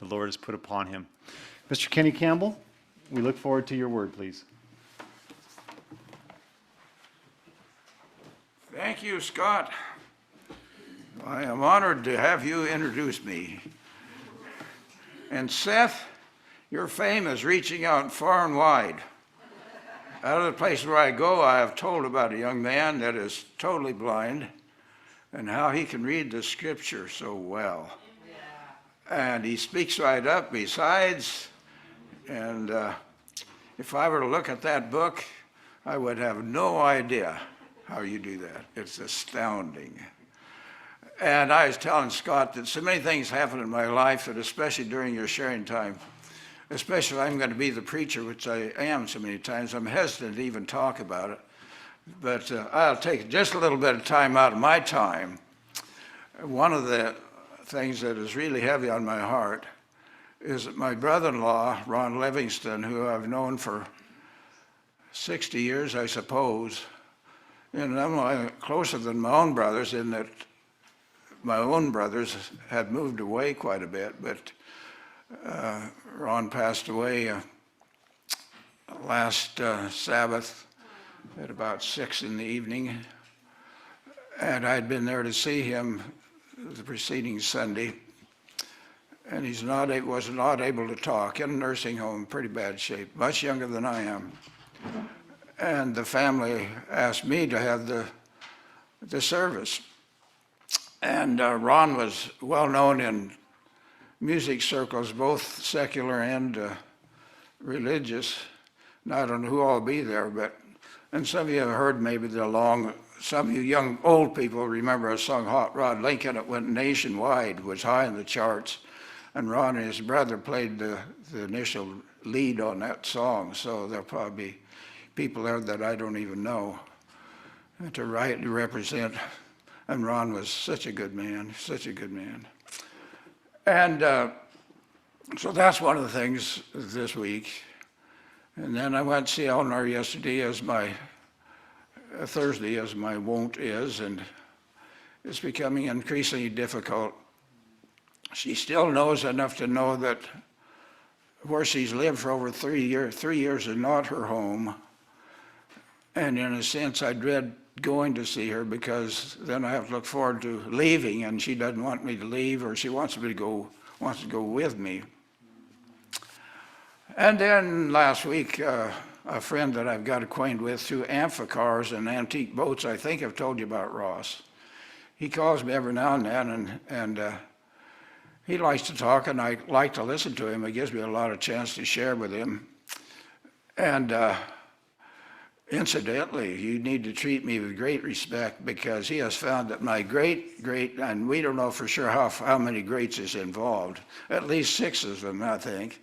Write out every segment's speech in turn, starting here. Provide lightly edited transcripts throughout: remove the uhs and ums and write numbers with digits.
the Lord has put upon him. Mr. Kenny Campbell, we look forward to your word, please. Thank you, Scott. I am honored to have you introduce me. And Seth, your fame is reaching out far and wide. Out of the place where I go, I have told about a young man that is totally blind and how he can read the scripture so well. And he speaks right up besides. And if I were to look at that book, I would have no idea how you do that. It's astounding. And I was telling Scott that so many things happen in my life that especially during your sharing time, especially if I'm going to be the preacher, which I am so many times, I'm hesitant to even talk about it. But I'll take just a little bit of time out of my time. One of the things that is really heavy on my heart is that my brother-in-law, Ron Livingston, who I've known for 60 years, I suppose, and I'm closer than my own brothers in that my own brothers had moved away quite a bit, but Ron passed away last Sabbath at about 6 in the evening, and I'd been there to see him the preceding Sunday, and was not able to talk, in a nursing home, pretty bad shape, much younger than I am. And the family asked me to have the service. And Ron was well known in music circles, both secular and religious. And I don't know who all be there, and some of you have heard maybe some of you old people remember a song, Hot Rod Lincoln. It went nationwide, was high in the charts. And Ron and his brother played the initial lead on that song. So there'll probably be people there that I don't even know to represent. And Ron was such a good man, such a good man. And so that's one of the things this week. And then I went to see Eleanor yesterday Thursday as my wont is, and it's becoming increasingly difficult. She still knows enough to know that where she's lived for over 3 years is not her home. And in a sense, I dread going to see her because then I have to look forward to leaving, and she doesn't want me to leave, or she wants to go with me. And then last week, a friend that I've got acquainted with through amphicars and antique boats, I think I've told you about Ross. He calls me every now and then, and he likes to talk, and I like to listen to him. It gives me a lot of chance to share with him. And incidentally, you need to treat me with great respect because he has found that my great, and we don't know for sure how many greats is involved, at least 6 of them, I think,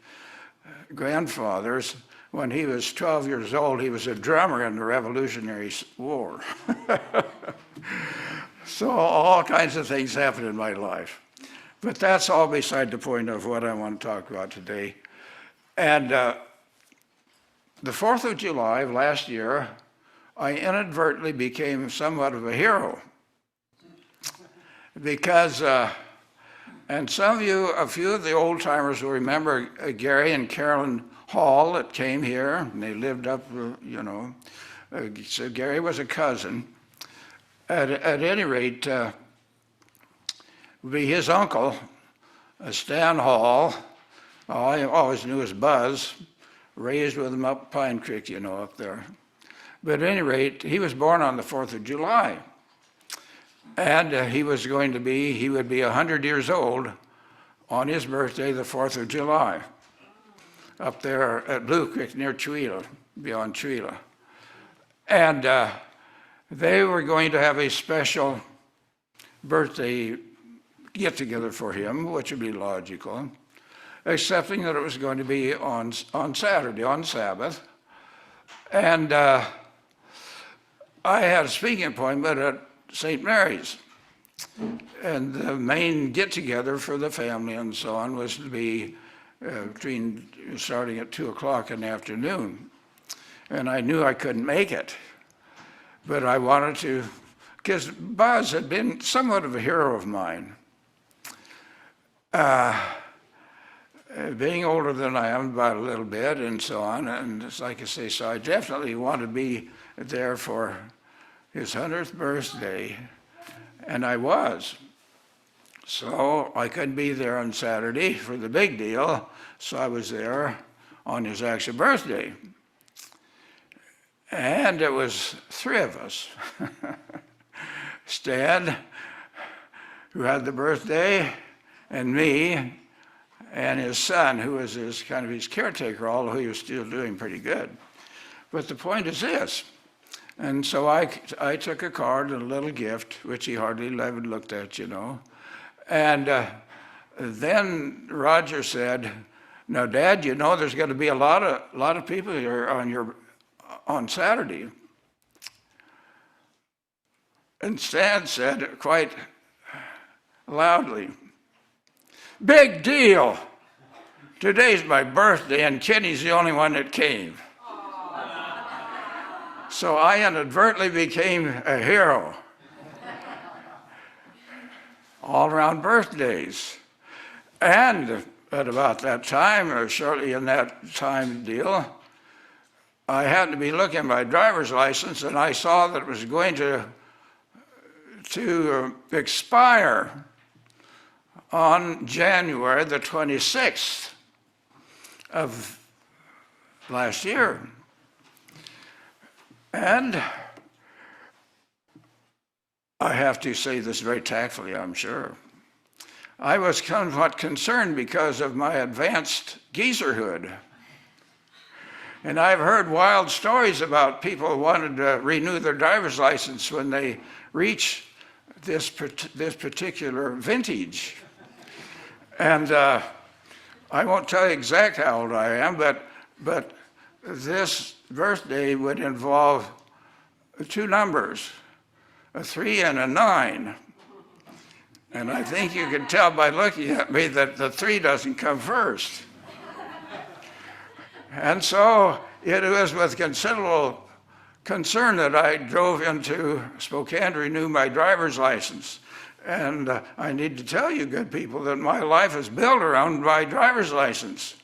grandfathers. When he was 12 years old, he was a drummer in the Revolutionary War. So all kinds of things happened in my life. But that's all beside the point of what I want to talk about today. And the 4th of July of last year, I inadvertently became somewhat of a hero. Because, and a few of the old timers will remember Gary and Carolyn Hall that came here, and they lived up, so Gary was a cousin. At any rate, would be his uncle, Stan Hall. I always knew as Buzz, raised with him up Pine Creek, up there. But at any rate, he was born on the 4th of July. And he would be 100 years old on his birthday, the 4th of July, up there at Blue Creek near Chewela, beyond Chewela. And they were going to have a special birthday get-together for him, which would be logical, accepting that it was going to be on Saturday, on Sabbath. And I had a speaking appointment at St. Mary's. And the main get-together for the family and so on was to be starting at 2 o'clock in the afternoon. And I knew I couldn't make it. But I wanted to, because Buzz had been somewhat of a hero of mine. being older than I am about a little bit and so on, and it's like I say, so I definitely wanted to be there for his 100th birthday, and I was. So I couldn't be there on Saturday for the big deal, so I was there on his actual birthday. And it was three of us. Stan, who had the birthday, and me, and his son, who was his kind of his caretaker, although he was still doing pretty good. But the point is this, and so I took a card and a little gift, which he hardly ever looked at, you know. And then Roger said, "Now, Dad, you know there's going to be a lot of people here on Saturday." And Stan said quite loudly, "Big deal. Today's my birthday and Kenny's the only one that came." So I inadvertently became a hero. All around birthdays. And at about that time, or shortly in that time deal, I happened to be looking at my driver's license and I saw that it was going to expire on January the 26th of last year. And I have to say this very tactfully, I'm sure. I was somewhat concerned because of my advanced geezerhood. And I've heard wild stories about people wanting to renew their driver's license when they reach this particular vintage. And I won't tell you exactly how old I am, but this birthday would involve two numbers, a 3 and a 9. And I think you can tell by looking at me that the 3 doesn't come first. And so it was with considerable concern that I drove into Spokane to renew my driver's license. And I need to tell you, good people, that my life is built around my driver's license.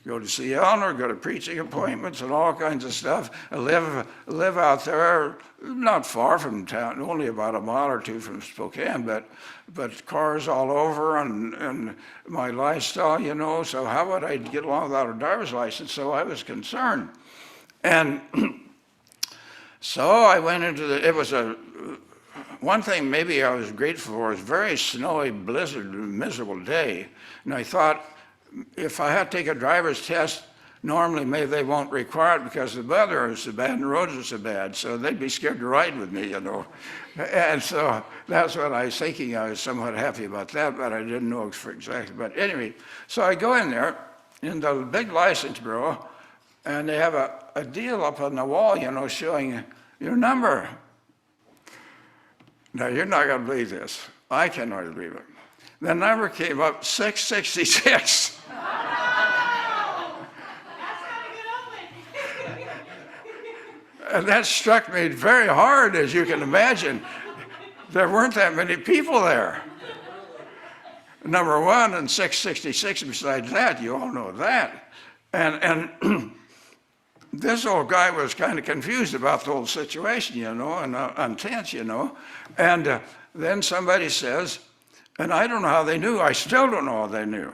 Go to see Eleanor, go to preaching appointments and all kinds of stuff. I live out there, not far from town, only about a mile or two from Spokane, but cars all over and my lifestyle, you know, so how would I get along without a driver's license? So I was concerned. And so I went into it was one thing maybe I was grateful for was a very snowy, blizzard, miserable day. And I thought, if I had to take a driver's test, normally maybe they won't require it because the weather is so bad and the roads are so bad, so they'd be scared to ride with me, you know. And so that's what I was thinking. I was somewhat happy about that, but I didn't know for exactly. But anyway, so I go in there in the big license bureau, and they have a deal up on the wall, you know, showing your number. Now, you're not going to believe this. I cannot believe it. The number came up 666. And that struck me very hard, as you can imagine. There weren't that many people there. Number 1 and 666 besides that, you all know that. And this old guy was kind of confused about the whole situation, you know, and tense, you know. And then somebody says, and I don't know how they knew, I still don't know how they knew.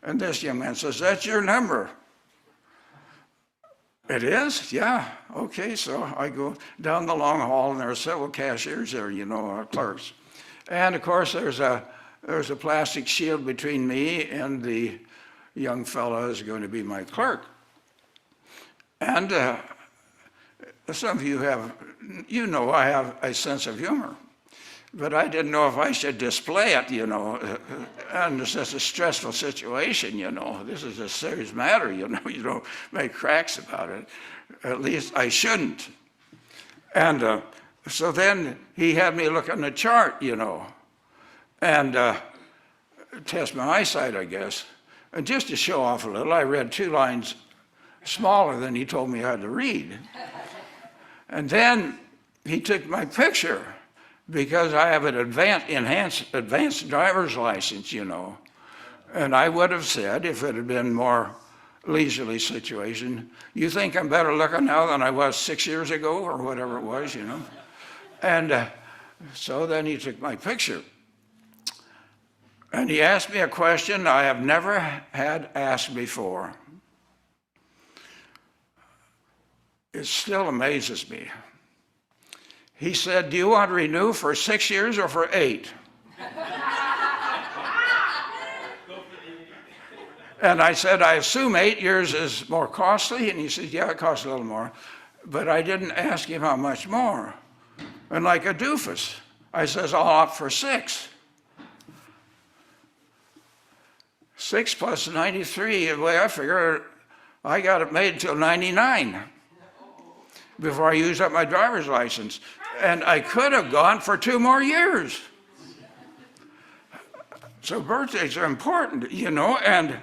And this young man says, "That's your number." "It is? Yeah, okay." So I go down the long hall and there are several cashiers there, you know, clerks. And of course there's a plastic shield between me and the young fellow who's going to be my clerk. And some of you have, you know, I have a sense of humor. But I didn't know if I should display it, you know, under such a stressful situation, you know. This is a serious matter, you know. You don't make cracks about it. At least I shouldn't. And so then he had me look on the chart, you know, and test my eyesight, I guess. And just to show off a little, I read 2 lines smaller than he told me I had to read. And then he took my picture, because I have an advanced driver's license, you know. And I would have said, if it had been more leisurely situation, you think I'm better looking now than I was 6 years ago, or whatever it was, you know. And so then he took my picture. And he asked me a question I have never had asked before. It still amazes me. He said, do you want to renew for 6 years or for 8? And I said, I assume 8 years is more costly. And he said, yeah, it costs a little more. But I didn't ask him how much more. And like a doofus, I says, I'll opt for 6. 6 plus 93, the way I figure, I got it made till 99 before I used up my driver's license. And I could have gone for 2 more years. So birthdays are important, you know, and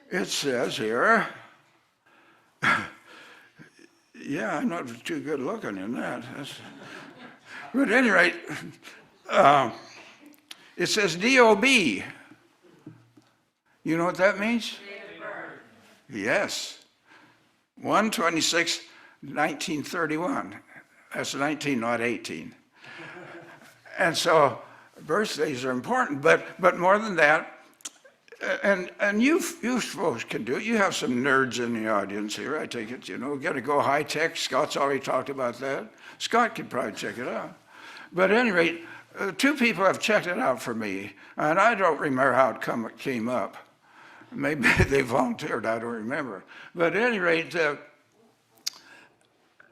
it says here, yeah, I'm not too good looking in that. But at any rate, it says D.O.B. You know what that means? Yes. 1/26/1931. That's 19, not 18. And so birthdays are important, but more than that, and you folks can do it. You have some nerds in the audience here, I take it, you know. Got to go high tech. Scott's already talked about that. Scott could probably check it out. But at any rate, 2 people have checked it out for me, and I don't remember how it came up. Maybe they volunteered, I don't remember. But at any rate,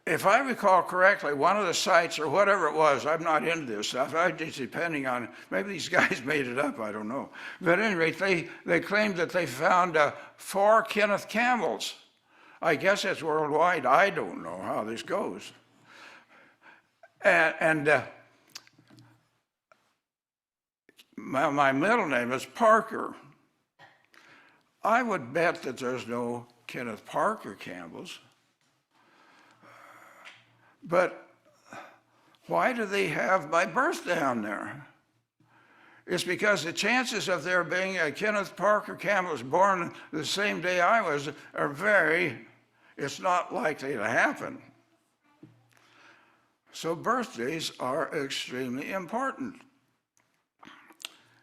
if I recall correctly, one of the sites or whatever it was, I'm not into this stuff, I'm just depending on, maybe these guys made it up, I don't know. But at any rate, they claimed that they found 4 Kenneth Campbells. I guess it's worldwide. I don't know how this goes. And my middle name is Parker. I would bet that there's no Kenneth Parker Campbells. But why do they have my birth down there? It's because the chances of there being a Kenneth Parker Campbell was born the same day I was are it's not likely to happen. So birthdays are extremely important,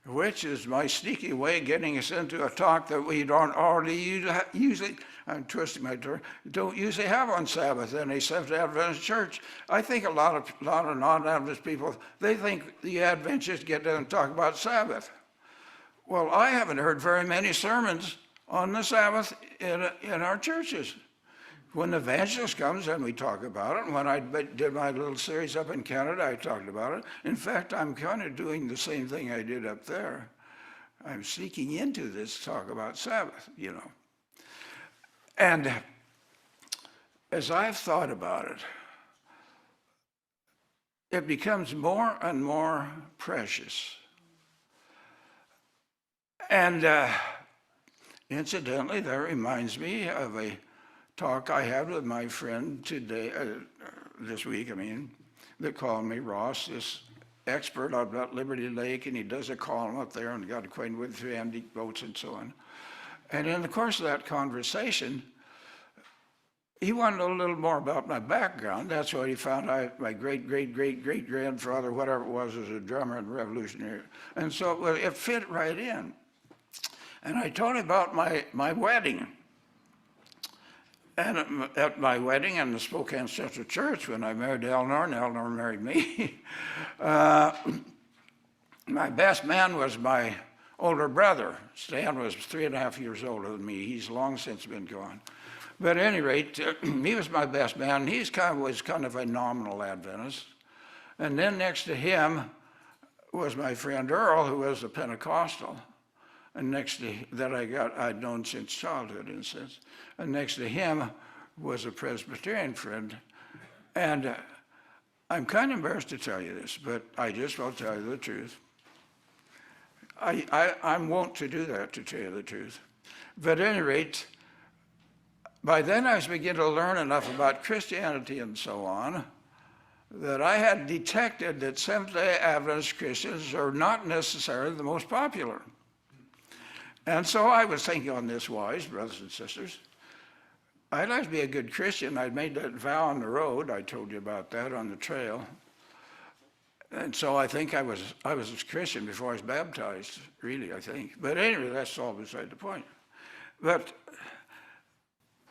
which is my sneaky way of getting us into a talk that we don't already usually, I'm twisting my term, don't usually have on Sabbath in a Seventh-day Adventist church. I think a lot of non-Adventist people, they think the Adventists get down and talk about Sabbath. Well, I haven't heard very many sermons on the Sabbath in our churches. When the evangelist comes and we talk about it, and when I did my little series up in Canada, I talked about it. In fact, I'm kind of doing the same thing I did up there. I'm sneaking into this talk about Sabbath, you know. And as I've thought about it, it becomes more and more precious. And incidentally, that reminds me of a talk I had with my friend today, this week, that called me, Ross, this expert about Liberty Lake, and he does a column up there and got acquainted with 3 antique boats and so on. And in the course of that conversation, he wanted to know a little more about my background. That's what he found out. My great-great-great-great-grandfather, whatever it was a drummer and revolutionary. And so it fit right in. And I told him about my wedding. And at my wedding in the Spokane Central Church, when I married Eleanor, and Eleanor married me, my best man was my older brother. Stan was 3.5 years older than me. He's long since been gone. But at any rate, he was my best man. He was kind of a nominal Adventist. And then next to him was my friend Earl, who was a Pentecostal. And next to that I'd known since childhood, in a sense. And next to him was a Presbyterian friend. And I'm kind of embarrassed to tell you this, but I just will tell you the truth. I'm wont to do that, to tell you the truth. But at any rate, by then I was beginning to learn enough about Christianity and so on that I had detected that Seventh-day Adventist Christians are not necessarily the most popular. And so I was thinking on this wise, brothers and sisters, I'd like to be a good Christian. I'd made that vow on the road. I told you about that on the trail. And so I think I was a Christian before I was baptized, really, I think. But anyway, that's all beside the point. But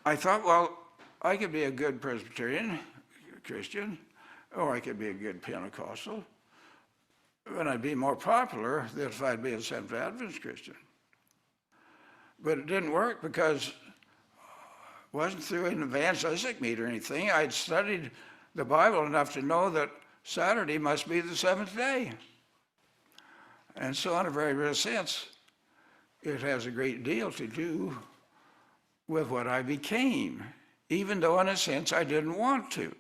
I thought, well, I could be a good Presbyterian Christian, or I could be a good Pentecostal, and I'd be more popular than if I'd be a Seventh-day Adventist Christian. But it didn't work because it wasn't through an evangelistic meet or anything. I'd studied the Bible enough to know that Saturday must be the seventh day. And so in a very real sense, it has a great deal to do with what I became, even though in a sense I didn't want to.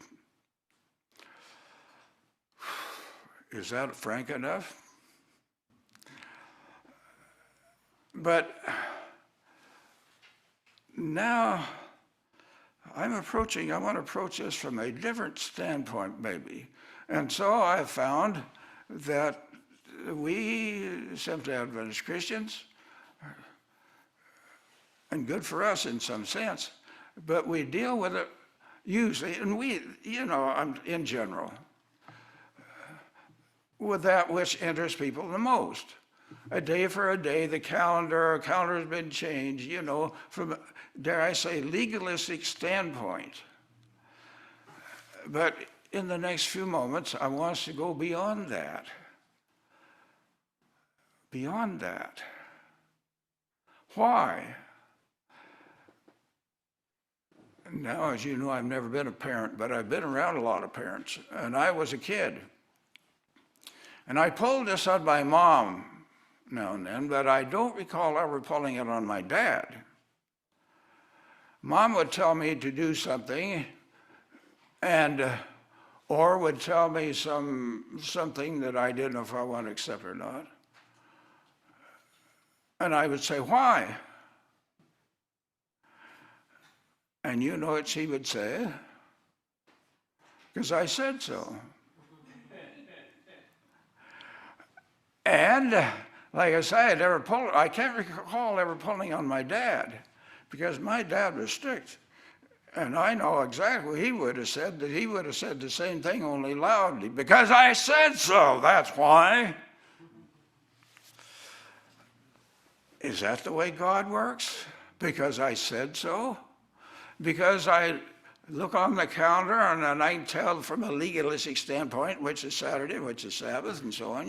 Is that frank enough? But now I want to approach this from a different standpoint maybe. And so I found that we Seventh-day Adventist Christians, and good for us in some sense, but we deal with it usually, and we, in general, with that which interests people the most. A day for a day, the calendar has been changed, from, dare I say, legalistic standpoint. But in the next few moments, I want us to go beyond that. Beyond that. Why? Now, as you know, I've never been a parent, but I've been around a lot of parents, and I was a kid. And I pulled this on my mom now and then, but I don't recall ever pulling it on my dad. Mom would tell me to do something, and or would tell me something that I didn't know if I want to accept or not. And I would say, why? And you know what she would say? Because I said so. And like I said, I can't recall ever pulling on my dad, because my dad was strict. And I know exactly what he would have said, that he would have said the same thing, only loudly, because I said so, that's why. Is that the way God works? Because I said so? Because I look on the calendar and then I can tell from a legalistic standpoint which is Saturday, which is Sabbath, and so on,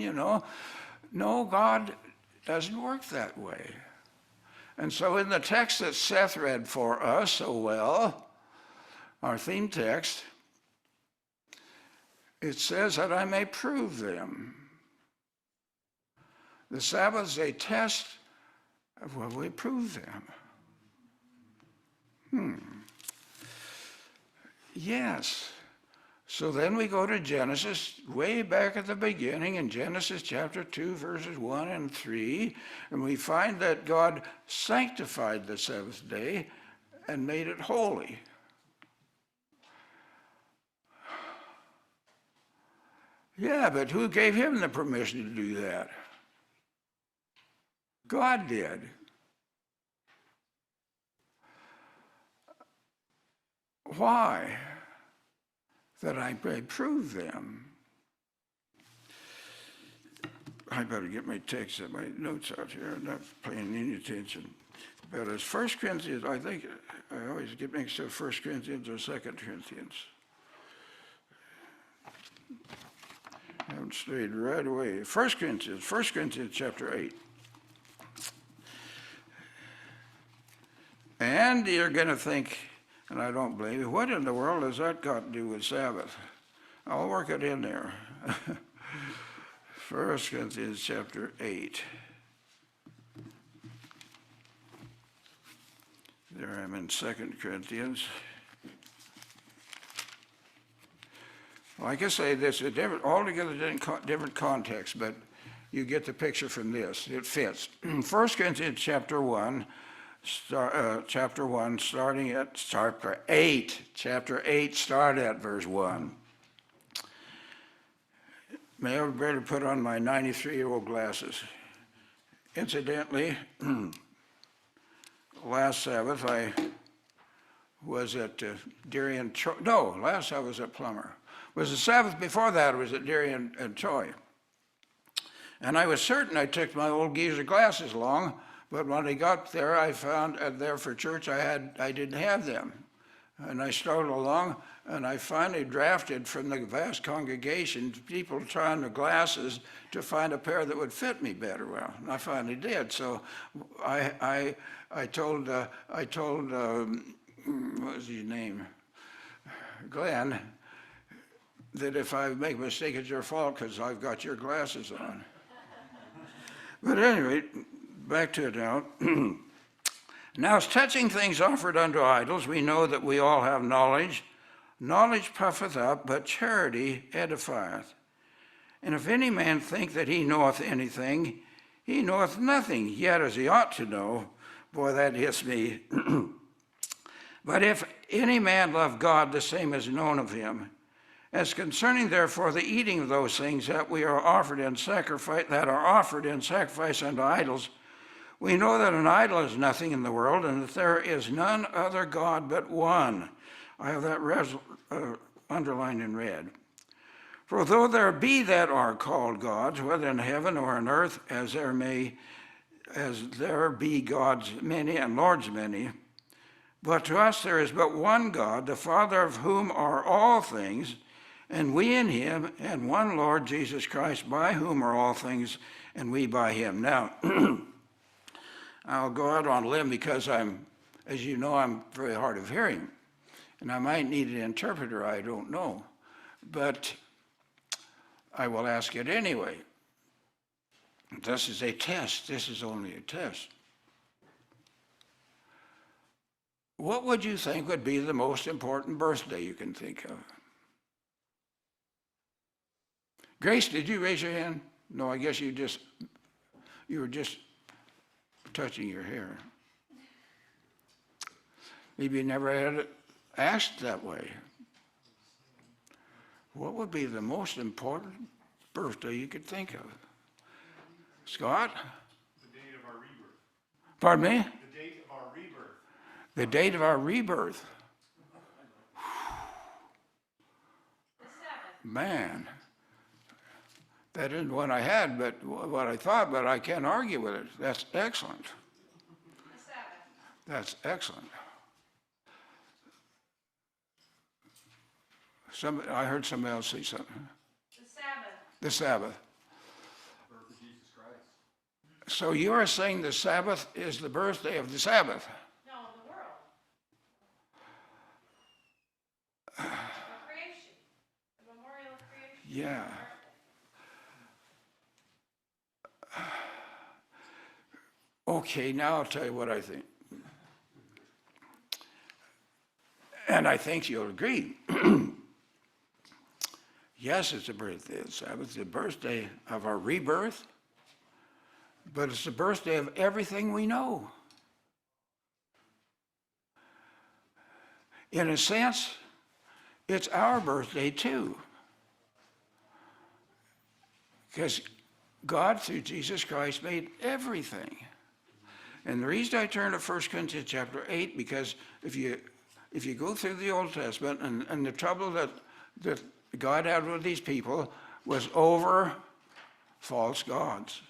No, God doesn't work that way. And so in the text that Seth read for us so well, our theme text, it says that I may prove them. The Sabbath is a test of whether we prove them. Yes. So then we go to Genesis, way back at the beginning in Genesis chapter 2, verses 1 and 3, and we find that God sanctified the seventh day and made it holy. Yeah, but who gave him the permission to do that? God did. Why? That I may prove them. I better get my text and my notes out here. I'm not paying any attention. But as 1 Corinthians, I think I always get mixed up 1 Corinthians or 2 Corinthians. I haven't strayed right away. 1 Corinthians chapter 8. And you're going to think, and I don't blame you, what in the world has that got to do with Sabbath? I'll work it in there. 1 Corinthians chapter 8. There I'm in 2 Corinthians. Like I say, this is altogether different context, but you get the picture from this. It fits. 1 Corinthians chapter 1, starting at chapter 8. Chapter 8, start at verse 1. may I better put on my 93-year-old glasses. Incidentally, last Sabbath I was at Deary and Troy. No, last Sabbath was at Plummer. It was the Sabbath before that, it was at Deary and Troy. And I was certain I took my old geezer glasses along, but when I got there, I found there for church I didn't have them. And I struggled along, and I finally drafted from the vast congregation people trying the glasses to find a pair that would fit me better. Well, and I finally did. So I told what was his name, Glenn, that if I make a mistake, it's your fault because I've got your glasses on. But anyway, back to it now. Now, as touching things offered unto idols, we know that we all have knowledge. Knowledge puffeth up, but charity edifieth. And if any man think that he knoweth anything, he knoweth nothing, yet as he ought to know. Boy, that hits me. But if any man love God, the same is known of him. As concerning therefore the eating of those things that are offered in sacrifice unto idols, we know that an idol is nothing in the world, and that there is none other God but one. I have that underlined in red. For though there be that are called gods, whether in heaven or on earth, as there be gods many and lords many, but to us there is but one God, the Father of whom are all things, and we in him, and one Lord Jesus Christ, by whom are all things, and we by him. Now, I'll go out on a limb because as you know, I'm very hard of hearing, and I might need an interpreter, I don't know, but I will ask it anyway. This is a test. This is only a test. What would you think would be the most important birthday you can think of? Grace, did you raise your hand? No, I guess you were just touching your hair. Maybe you never had it asked that way. What would be the most important birthday you could think of? Scott? The date of our rebirth. Pardon me? The date of our rebirth. The date of our rebirth. Man, that isn't what I had, but what I thought, but I can't argue with it. That's excellent. That's excellent. I heard somebody else say something. The Sabbath. The Sabbath. Birth of Jesus Christ. So you are saying the Sabbath is the birthday of the Sabbath? No, the world. The creation. The memorial of creation. Yeah. Okay, now I'll tell you what I think. And I think you'll agree. Yes, it's the birthday of the Sabbath, the birthday of our rebirth, but it's the birthday of everything we know. In a sense, it's our birthday too. Because God, through Jesus Christ, made everything. And the reason I turn to 1 Corinthians chapter 8, because if you go through the Old Testament, and the trouble that God had with these people was over false gods,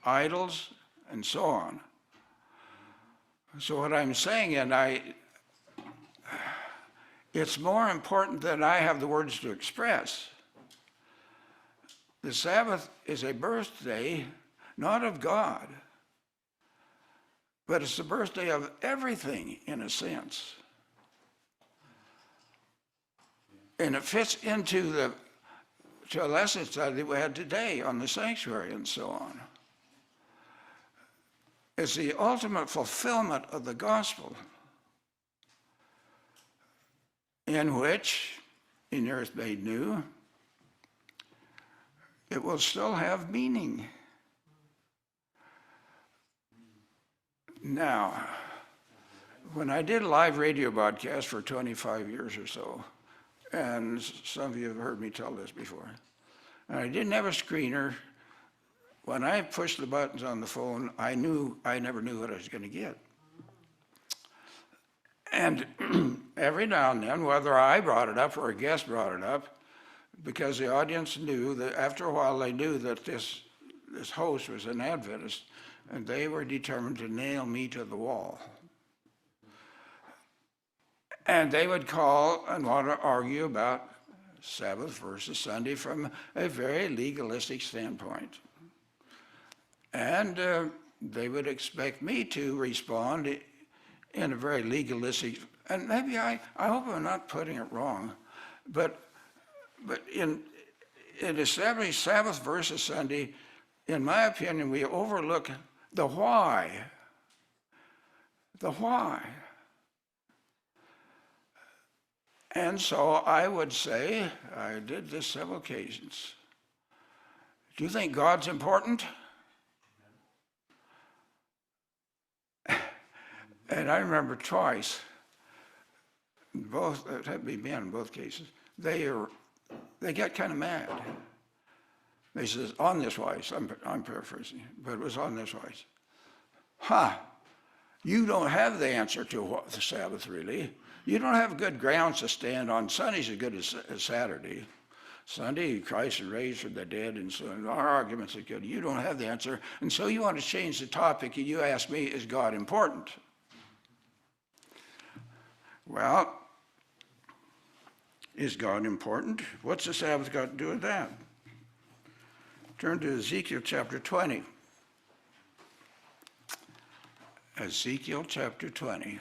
idols, and so on. So what I'm saying, it's more important that I have the words to express. The Sabbath is a birthday, not of God, but it's the birthday of everything in a sense. And it fits into to a lesson study we had today on the sanctuary and so on. It's the ultimate fulfillment of the gospel, in which, in earth made new, it will still have meaning. Now, when I did a live radio broadcast for 25 years or so, and some of you have heard me tell this before, And I didn't have a screener. When I pushed the buttons on the phone, I never knew what I was going to get. And every now and then, whether I brought it up or a guest brought it up, because the audience knew that after a while they knew that this host was an Adventist, and they were determined to nail me to the wall. And they would call and want to argue about Sabbath versus Sunday from a very legalistic standpoint. And they would expect me to respond in a very legalistic, and maybe I hope I'm not putting it wrong, but in establishing Sabbath versus Sunday, in my opinion, we overlook the why. The why. And so I would say, I did this several occasions. Do you think God's important? And I remember twice, both, it had to be men in both cases, they got kind of mad. They says, on this wise, I'm paraphrasing, but it was on this wise. You don't have the answer to what the Sabbath really. You don't have good grounds to stand on. Sunday's as good as Saturday. Sunday, Christ is raised from the dead, and so our arguments are good. You don't have the answer, and so you want to change the topic, and you ask me, is God important? Well, is God important? What's the Sabbath got to do with that? Turn to Ezekiel chapter 20. Ezekiel chapter 20.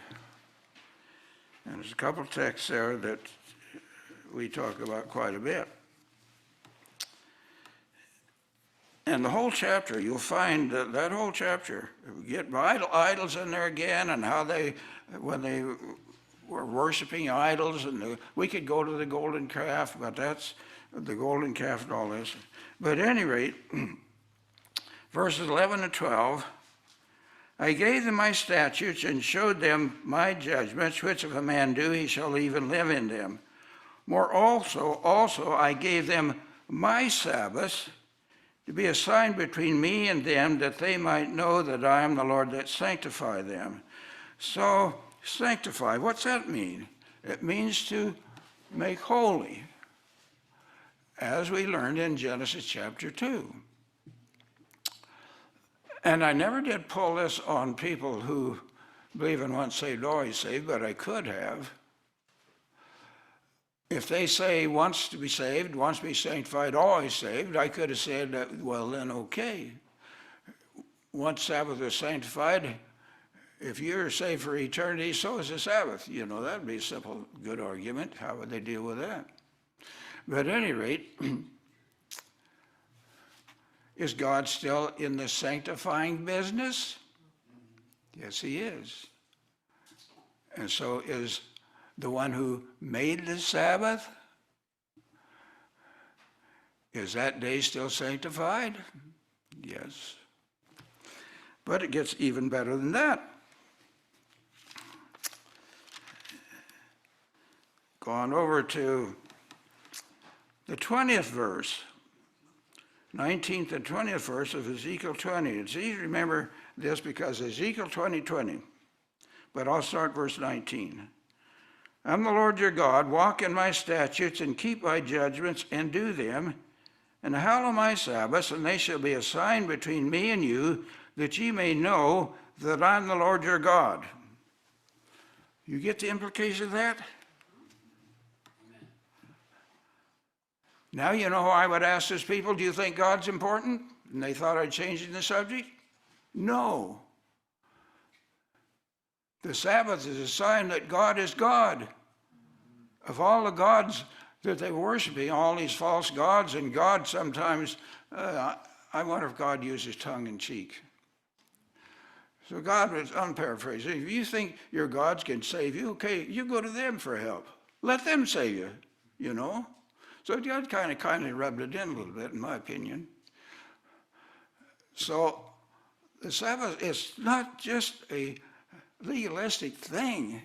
And there's a couple texts there that we talk about quite a bit. And the whole chapter, you'll find that whole chapter, we get idols in there again, and how when they were worshiping idols, and we could go to the golden calf, but that's the golden calf and all this. But at any rate, verses 11 and 12, I gave them my statutes and showed them my judgments, which if a man do, he shall even live in them. More also I gave them my Sabbaths to be a sign between me and them, that they might know that I am the Lord that sanctify them. So, sanctify, what's that mean? It means to make holy, as we learned in Genesis chapter 2. And I never did pull this on people who believe in once saved, always saved, but I could have. If they say once to be saved, once to be sanctified, always saved, I could have said, well, then okay. Once Sabbath is sanctified, if you're saved for eternity, so is the Sabbath. You know, that would be a simple, good argument. How would they deal with that? But at any rate, is God still in the sanctifying business? Yes, he is. And so is the one who made the Sabbath. Is that day still sanctified? Yes. But it gets even better than that. Go on over to the 20th verse. 19th and 20th verse of Ezekiel 20. It's easy to remember this because Ezekiel 20:20. But I'll start verse 19. I'm the Lord your God, walk in my statutes and keep my judgments and do them, and hallow my Sabbaths, and they shall be a sign between me and you, that ye may know that I'm the Lord your God. You get the implication of that? Now you know how I would ask these people, do you think God's important? And they thought I'd changed the subject? No. The Sabbath is a sign that God is God. Of all the gods that they were worshiping, all these false gods, and God sometimes, I wonder if God uses tongue in cheek. So God was, I'm paraphrasing, if you think your gods can save you, okay, you go to them for help. Let them save you, you know. So God kind of kindly rubbed it in a little bit, in my opinion. So the Sabbath is not just a legalistic thing.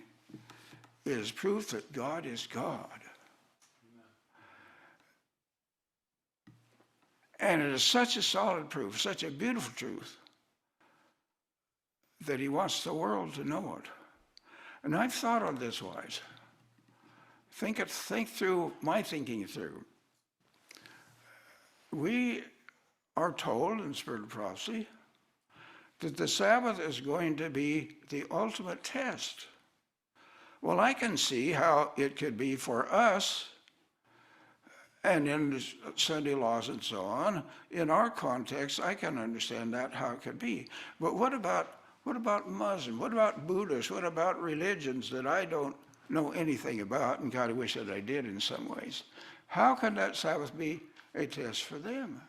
It is proof that God is God. And it is such a solid proof, such a beautiful truth, that he wants the world to know it. And I've thought on this wise. Think through my thinking through. We are told in Spirit of Prophecy that the Sabbath is going to be the ultimate test. Well, I can see how it could be for us, and in Sunday laws and so on, in our context, I can understand that, how it could be. But what about Muslim? What about Buddhists? What about religions that I don't know anything about, and God, I wish that I did in some ways? How can that Sabbath be a test for them?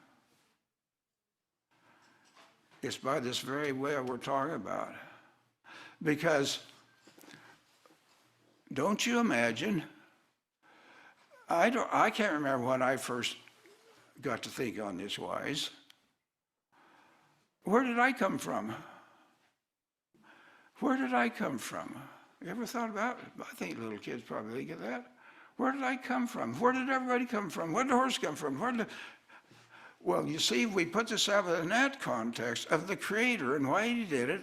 It's by this very way we're talking about. Because don't you imagine, I can't remember when I first got to think on this wise. Where did I come from? Where did I come from? You ever thought about it? I think little kids probably get that. Where did I come from? Where did everybody come from? Where did the horse come from? Well, you see, if we put the Sabbath in that context of the Creator and why he did it,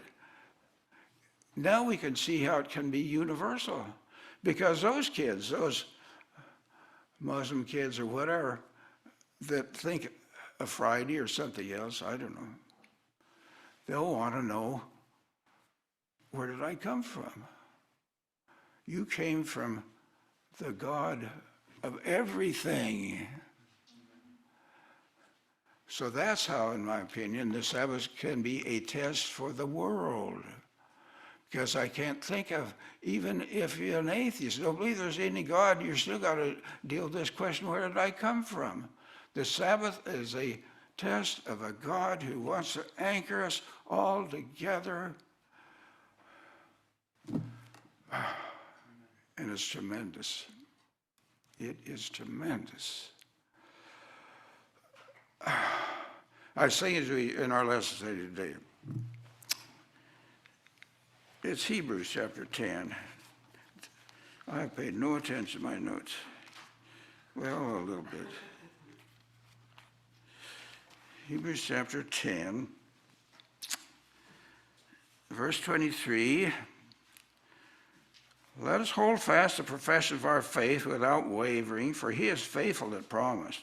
now we can see how it can be universal. Because those kids, those Muslim kids or whatever, that think of Friday or something else, I don't know, they'll want to know, where did I come from? You came from the God of everything. So that's how, in my opinion, the Sabbath can be a test for the world. Because I can't think of, even if you're an atheist, don't believe there's any God, you still got to deal with this question, where did I come from? The Sabbath is a test of a God who wants to anchor us all together. And it's tremendous. It is tremendous. I was thinking in our lesson today, it's Hebrews chapter 10. I paid no attention to my notes. Well, a little bit. Hebrews chapter 10, verse 23. Let us hold fast the profession of our faith without wavering, for he is faithful that promised.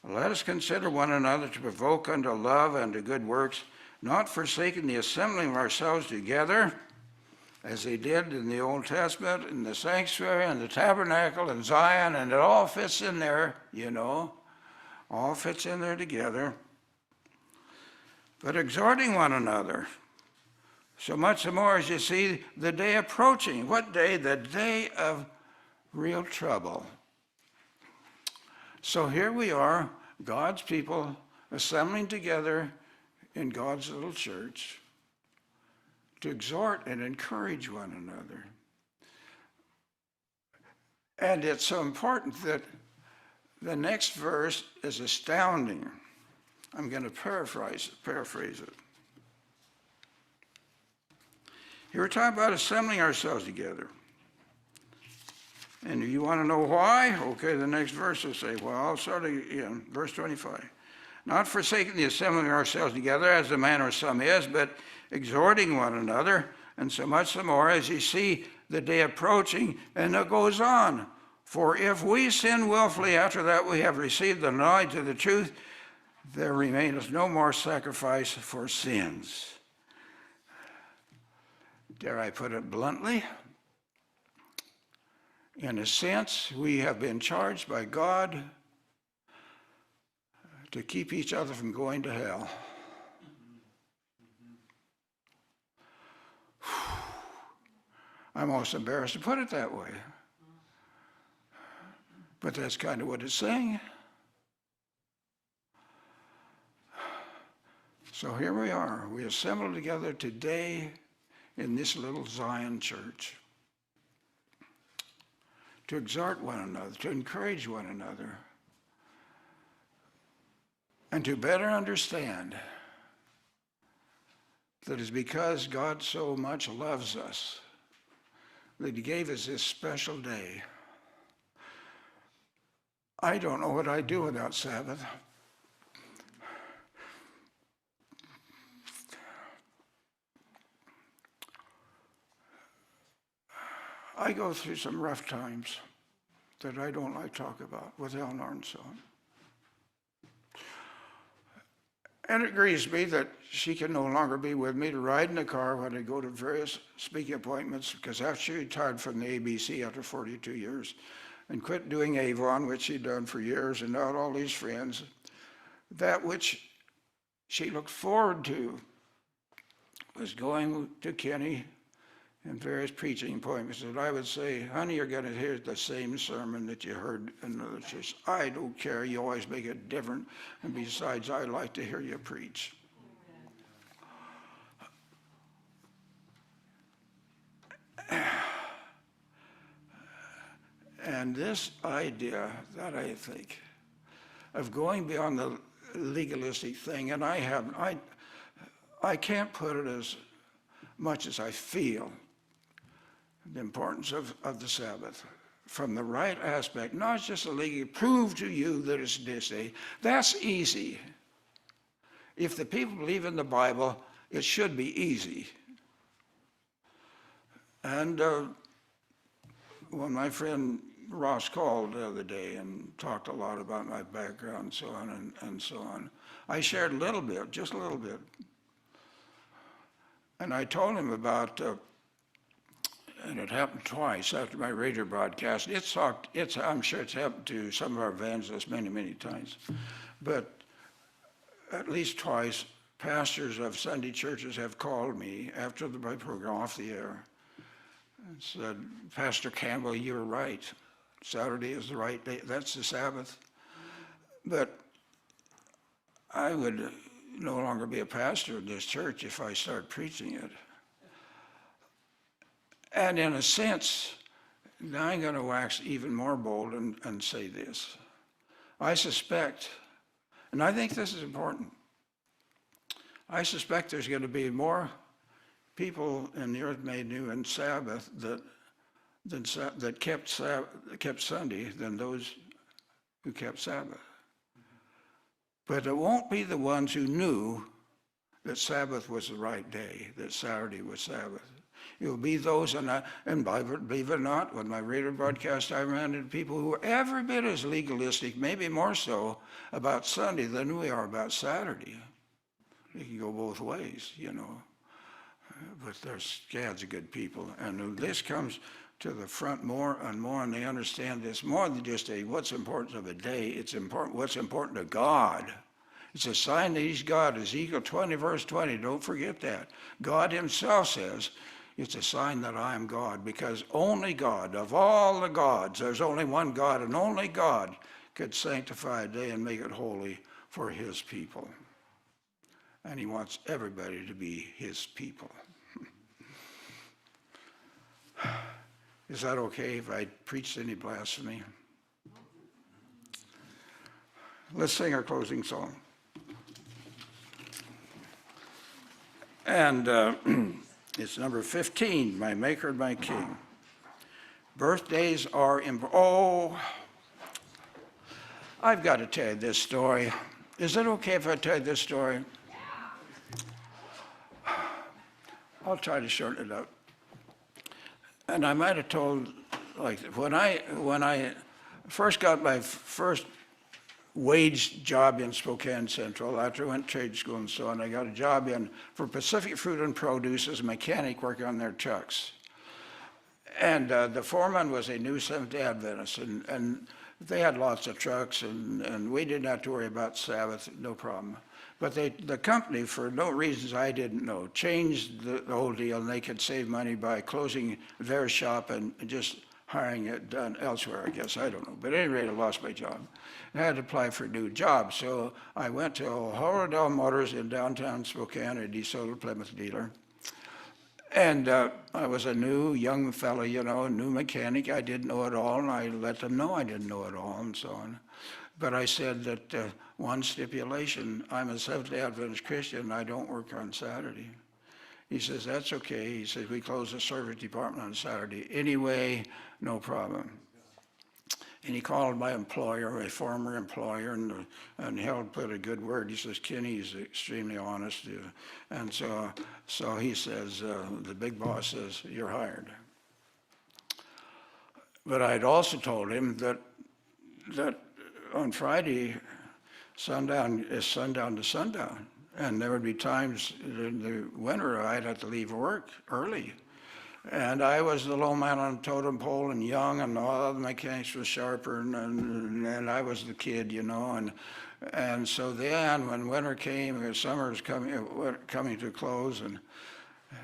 Let us consider one another to provoke unto love and to good works, not forsaking the assembling of ourselves together, as they did in the Old Testament, in the sanctuary, and the tabernacle, and Zion, and it all fits in there, you know, all fits in there together. But exhorting one another, so much the more as you see the day approaching. What day? The day of real trouble. So here we are, God's people assembling together in God's little church to exhort and encourage one another. And it's so important that the next verse is astounding. I'm going to paraphrase it. Here we're talking about assembling ourselves together. And you want to know why? Okay, the next verse will say, well, I'll start again, verse 25. Not forsaking the assembling of ourselves together, as the manner of some is, but exhorting one another, and so much the more as you see the day approaching. And it goes on. For if we sin willfully after that we have received the knowledge of the truth, there remaineth no more sacrifice for sins. Dare I put it bluntly? In a sense, we have been charged by God to keep each other from going to hell. I'm almost embarrassed to put it that way. But that's kind of what it's saying. So here we are. We assemble together today in this little Zion church to exhort one another, to encourage one another, and to better understand that it's because God so much loves us that he gave us this special day. I don't know what I'd do without Sabbath. I go through some rough times that I don't like to talk about with Eleanor and so on. And it grieves me that she can no longer be with me to ride in the car when I go to various speaking appointments, because after she retired from the ABC after 42 years and quit doing Avon, which she'd done for years, and now all these friends, that which she looked forward to was going to Kenny and various preaching appointments, and I would say, honey, you're going to hear the same sermon that you heard in other churches. I don't care. You always make it different. And besides, I like to hear you preach. And this idea that I think of going beyond the legalistic thing, and I can't put it as much as I feel the importance of the Sabbath from the right aspect, not just a legal, prove to you that it's this day. That's easy. If the people believe in the Bible, it should be easy. And when my friend Ross called the other day and talked a lot about my background and so on and so on, I shared a little bit, just a little bit. And I told him about, and it happened twice after my radio broadcast. I'm sure it's happened to some of our evangelists many, many times. But at least twice, pastors of Sunday churches have called me after my program off the air and said, Pastor Campbell, you're right. Saturday is the right day. That's the Sabbath. But I would no longer be a pastor of this church if I start preaching it. And in a sense, now I'm going to wax even more bold and say this. I suspect, and I think this is important, I suspect there's going to be more people in the earth made new in Sabbath that kept Sunday than those who kept Sabbath. But it won't be the ones who knew that Sabbath was the right day, that Saturday was Sabbath. It will be those, and believe it or not, when my radio broadcast, I ran into people who were every bit as legalistic, maybe more so, about Sunday than we are about Saturday. It can go both ways, you know. But there's God's good people. And this comes to the front more and more, and they understand this more than just what's important of a day. It's important what's important to God. It's a sign that he's God. Ezekiel 20, verse 20, don't forget that. God himself says, it's a sign that I am God, because only God, of all the gods, there's only one God, and only God could sanctify a day and make it holy for his people. And he wants everybody to be his people. Is that okay if I preached any blasphemy? Let's sing our closing song. And it's number 15, My Maker and My King. Birthdays are I've got to tell you this story. Is it okay if I tell you this story? I'll try to shorten it up. And I might have told, like, when I first got my first wage job in Spokane Central, after I went to trade school and so on, I got a job for Pacific Fruit and Produce as a mechanic working on their trucks. And the foreman was a new Seventh-day Adventist, and they had lots of trucks, and we didn't have to worry about Sabbath, no problem. But the company, for no reasons I didn't know, changed the whole deal, and they could save money by closing their shop and just hiring it done elsewhere, I guess. I don't know. But at any rate, I lost my job. I had to apply for a new job. So I went to Horadell Motors in downtown Spokane, a DeSoto Plymouth dealer. And I was a new young fellow, you know, a new mechanic. I didn't know it all, and I let them know I didn't know it all and so on. But I said that one stipulation, I'm a Seventh-day Adventist Christian, and I don't work on Saturday. He says, that's okay. He says, we close the service department on Saturday. Anyway, no problem. And he called my employer, a former employer, and Harold put a good word. He says, Kenny is extremely honest. And so he says, the big boss says, you're hired. But I'd also told him that on Friday, sundown is sundown to sundown. And there would be times in the winter I'd have to leave work early. And I was the low man on the totem pole and young, and all the mechanics was sharper, and I was the kid, you know. And so then when winter came, or summer was coming to a close, and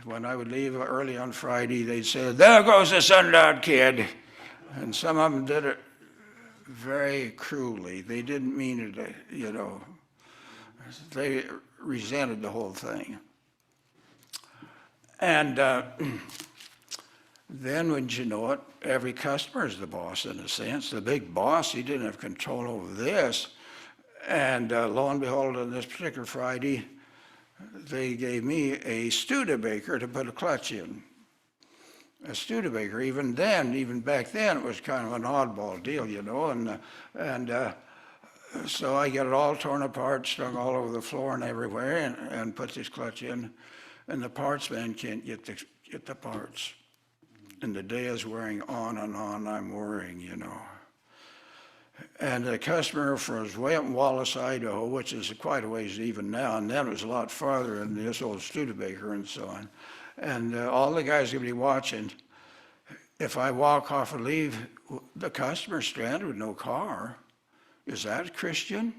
when I would leave early on Friday, they'd say, "There goes the sundown kid." And some of them did it very cruelly. They didn't mean it, you know. They resented the whole thing. And then, wouldn't you know it, every customer is the boss in a sense. The big boss, he didn't have control over this. And lo and behold, on this particular Friday, they gave me a Studebaker to put a clutch in. A Studebaker. Even then, even back then, it was kind of an oddball deal, you know. And so I get it all torn apart, strung all over the floor and everywhere, and put this clutch in. And the parts man can't get the parts. And the day is wearing on and on, I'm worrying, you know. And the customer was way up in Wallace, Idaho, which is quite a ways even now, and then it was a lot farther in this old Studebaker and so on. And all the guys are going to be watching. If I walk off and leave, the customer's stranded with no car. Is that Christian?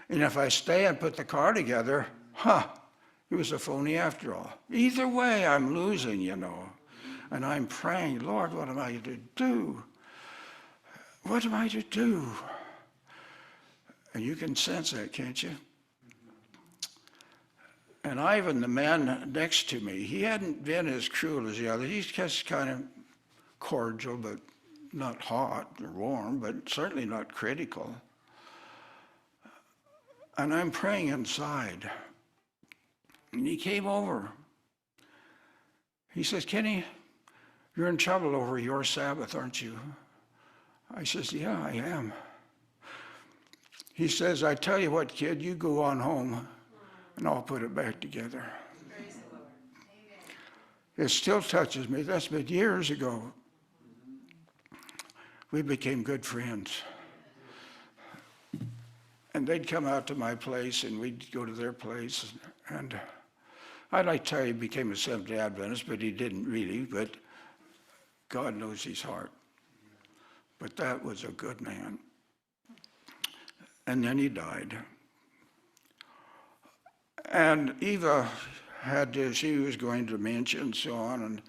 And if I stay and put the car together, it was a phony after all. Either way, I'm losing, you know. And I'm praying, Lord, what am I to do? What am I to do? And you can sense that, can't you? And Ivan, the man next to me, he hadn't been as cruel as the other. He's just kind of cordial, but not hot or warm, but certainly not critical. And I'm praying inside. And he came over. He says, "Kenny, you're in trouble over your Sabbath, aren't you?" I says, "Yeah, I am." He says, "I tell you what, kid, you go on home and I'll put it back together." Praise the Lord. Amen. It still touches me. That's been years ago. We became good friends. And they'd come out to my place and we'd go to their place. And I'd like to tell you he became a Seventh-day Adventist, but he didn't really. But God knows his heart. But that was a good man. And then he died. And Eva she was going to dementia and so on, and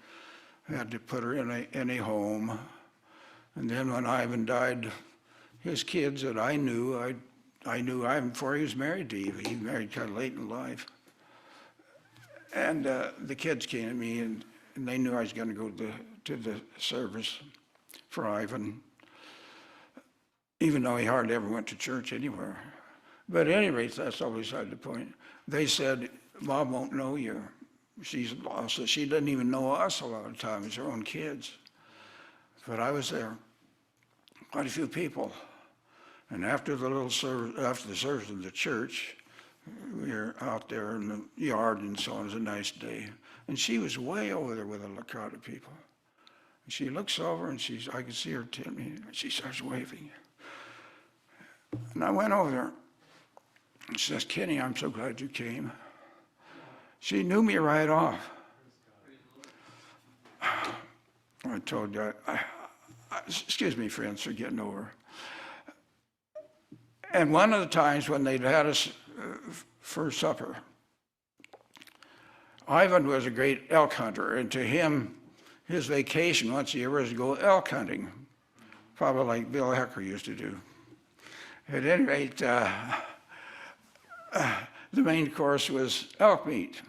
had to put her in a home. And then when Ivan died, his kids that I knew Ivan before he was married to Eva. He married kind of late in life. And the kids came to me, and they knew I was going to go to the service for Ivan, even though he hardly ever went to church anywhere. But at any rate, that's always beside the point. They said, "Mom won't know you. She's lost. So she doesn't even know us a lot of times, her own kids." But I was there, quite a few people. And after the service in the church, we were out there in the yard and so on. It was a nice day. And she was way over there with a crowd of people. And she looks over and I can see her to me, and she starts waving. And I went over there. And she says, "Kenny, I'm so glad you came." She knew me right off. I told you, excuse me, friends, for getting over. And one of the times when they'd had us for supper, Ivan was a great elk hunter, and to him, his vacation once a year was to go elk hunting, probably like Bill Hecker used to do. At any rate, the main course was elk meat.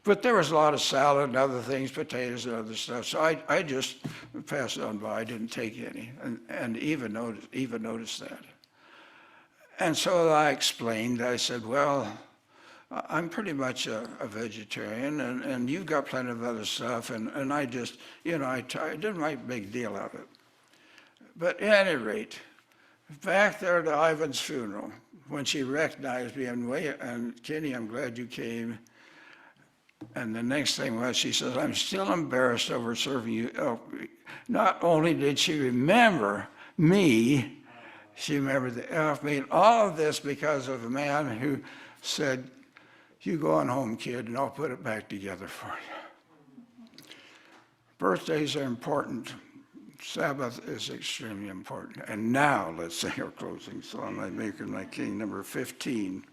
But there was a lot of salad and other things, potatoes and other stuff. So I just passed it on by. I didn't take any. And Eva noticed that. And so I explained. I said, "Well, I'm pretty much a vegetarian, and you've got plenty of other stuff." And I just, I didn't make a big deal of it. But at any rate, back there at Ivan's funeral, when she recognized me and Kenny, I'm glad you came. And the next thing was, she says, I'm still embarrassed over serving you Elk Creek. Not only did she remember me, she remembered the elk meat. All of this because of a man who said, you go on home, kid, and I'll put it back together for you. Birthdays are important. Sabbath is extremely important. And now let's sing our closing song, I Maker, my King, number 15.